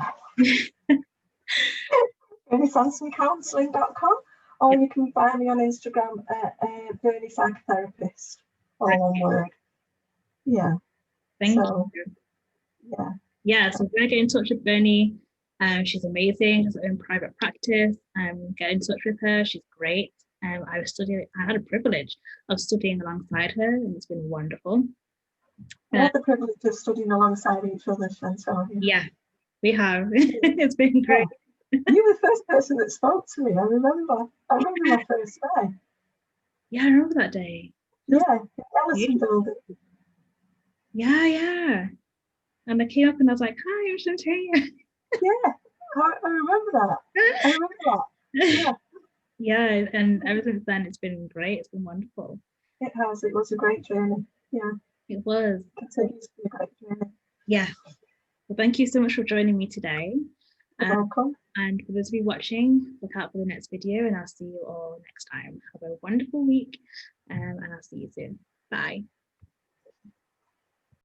BernySansomeCounselling.com, or you can find me on Instagram at Berny Psychotherapist, all one word. Yeah.
Thank you. Yeah. So we're going to get in touch with Bernie. She's amazing. She has her own private practice. Get in touch with her. She's great. I had a privilege of studying alongside her, and it's been wonderful.
I had the privilege of studying alongside each other, Chantal.
Yeah, We have. It's been
Yeah.
great.
You were the first person that spoke to me. I remember my first day.
Yeah, I remember that day. Feels
Yeah, in Ellison
beautiful.
building.
Yeah, yeah. And I came up and I was like, "Hi, I'm Shantaria."
Yeah, I remember that. I remember that. Yeah,
Yeah, and ever since then, it's been great. It's been wonderful.
it has. It was a great journey. Yeah,
It was.
continues to be a great journey.
Yeah. Well, thank you so much for joining me today.
You're welcome.
And for those of you watching, look out for the next video, and I'll see you all next time. Have a wonderful week, and I'll see you soon. Bye.